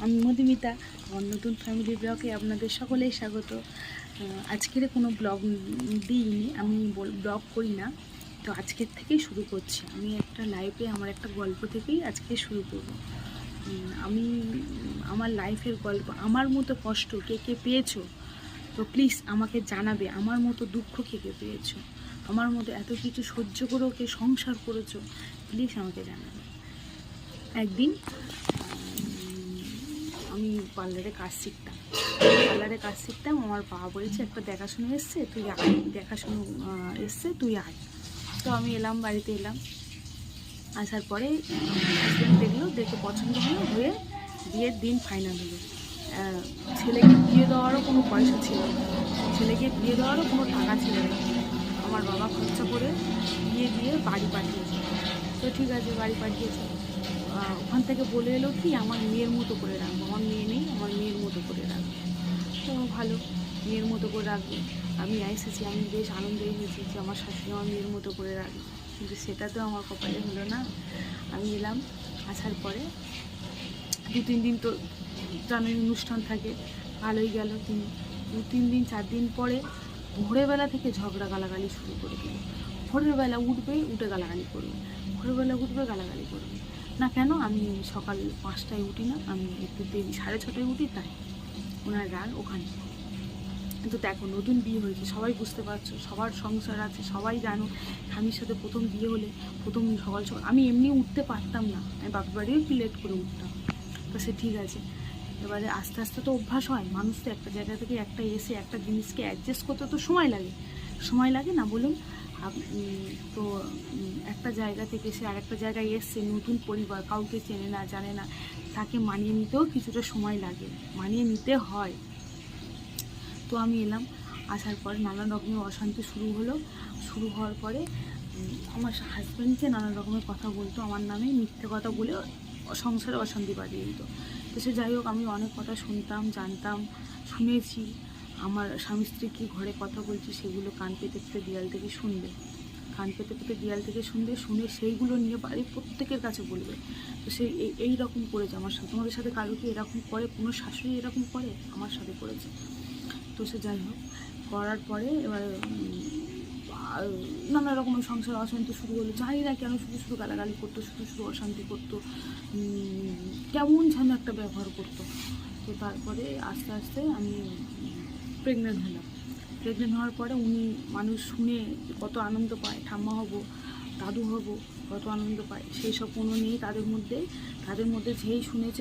আমি মধুমিতা, আমার নতুন ফ্যামিলি ব্লগে আপনাদের সকলেই স্বাগত। আজকের কোনো ব্লগ দিইনি, আমি ব্লগ করি না, তো আজকের থেকেই শুরু করছি। আমি একটা লাইফে আমার একটা গল্প থেকেই আজকে শুরু করব। আমি আমার লাইফের গল্প, আমার মতো কষ্ট কে কে পেয়েছো তো প্লিজ আমাকে জানাবে। আমার মতো দুঃখ কে কে পেয়েছো, আমার মতো এত কিছু সহ্য করেও কে সংসার করেছো, প্লিজ আমাকে জানাবে। একদিন আমি পার্লারে কাজ শিখতাম। আমার বাবা বলেছে একটা দেখাশুনো এসছে, তুই আয়, দেখাশুনো এসছে, তুই আয়। তো আমি এলাম, বাড়িতে এলাম। আসার পরে হাজব্যান্ড দেখলো, দেখে পছন্দ হয়ে বিয়ের দিন ফাইনাল হলো। ছেলেকে বিয়ে দেওয়ারও কোনো পয়সা ছিল না, ছেলেকে বিয়ে দেওয়ারও কোনো টাকা ছিল না। আমার বাবা খরচা করে বিয়ে দিয়ে বাড়ি পাঠিয়েছে। তো ঠিক আছে, বাড়ি পাঠিয়েছে। ওখান থেকে বলে এলো কি আমার মেয়ের মতো করে রাখবো, আমার মেয়ে নেই, আমার মেয়ের মতো করে রাখবো। তো ভালো, মেয়ের মতো করে রাখবো। আমি এসেছি, আমি বেশ আনন্দই হয়েছি যে আমার শাশুড়ি আমার মেয়ের মতো করে রাখবে, কিন্তু সেটা তো আমার কপালে হলো না। আমি এলাম, আসার পরে 2-3 দিন তো জানার অনুষ্ঠান থাকে, ভালোই গেল। 2-3 দিন 4 দিন পরে ভোরবেলা থেকে ঝগড়া গালাগালি শুরু করে দিল। ভোরের বেলা উঠবে, উঠে গালাগালি করবে, ভোরবেলা উঠবে, গালাগালি করবে। না কেন, আমি সকাল 5টায় উঠি না, আমি একটু দেরি 6:30টায় উঠি, তাই ওনার রাগ ওখানে। কিন্তু দেখো, নতুন বিয়ে হয়েছে, সবাই বুঝতে পারছো, সবার সংসার আছে, সবাই জানো। স্বামীর সাথে প্রথম বিয়ে হলে প্রথম সকাল সকাল আমি এমনি উঠতে পারতাম না, আমি বাপের বাড়িও একটু লেট করে উঠতাম। তো সে ঠিক আছে, এবারে আস্তে আস্তে তো অভ্যাস হয়। মানুষ তো একটা জায়গা থেকে একটা এসে একটা জিনিসকে অ্যাডজাস্ট করতে তো সময় লাগে না বলুন। তো একটা জায়গা থেকে সে আরেকটা জায়গায় এসছে, নতুন পরিবার, কাউকে চেনে না জানে না, তাকে মানিয়ে নিতেও কিছুটা সময় লাগে, মানিয়ে নিতে হয়। তো আমি এলাম, আসার পরে নানান রকমের অশান্তি শুরু হওয়ার পরে আমার হাজব্যান্ড যে নানান রকমের কথা বলতো আমার নামে, মিথ্যে কথা বলে সংসারে অশান্তি বাড়িয়ে দিত। তো সে যাই হোক, আমি অনেক কথা শুনতাম, জানতাম, শুনেছি। আমার স্বামী স্ত্রী কী ঘরে কথা বলছি সেগুলো কান পেতে পেতে দেয়াল থেকে শুনে সেইগুলো নিয়ে বাড়ির প্রত্যেকের কাছে বলবে। তো সেই এই রকম করেছে আমার সাথে। তোমাদের সাথে কারো কি এরকম করে, কোনো শাশুড়ি এরকম করে? আমার সাথে করেছে। তো সে যাই হোক, করার পরে এবার নানা রকমের সংসার অশান্তি শুরু হলো। জানি না কেন শুধু গালাগালি করতো, শুধু অশান্তি করতো, কেমন যেন একটা ব্যবহার করতো। তো তারপরে আস্তে আস্তে আমি প্রেগনেন্ট হওয়ার পরে উনি মানুষ শুনে কত আনন্দ পায়, ঠাম্মা হব, দাদু হব, কত আনন্দ পায়, সেই সব কোনো নেই তাদের মধ্যে যেই শুনেছে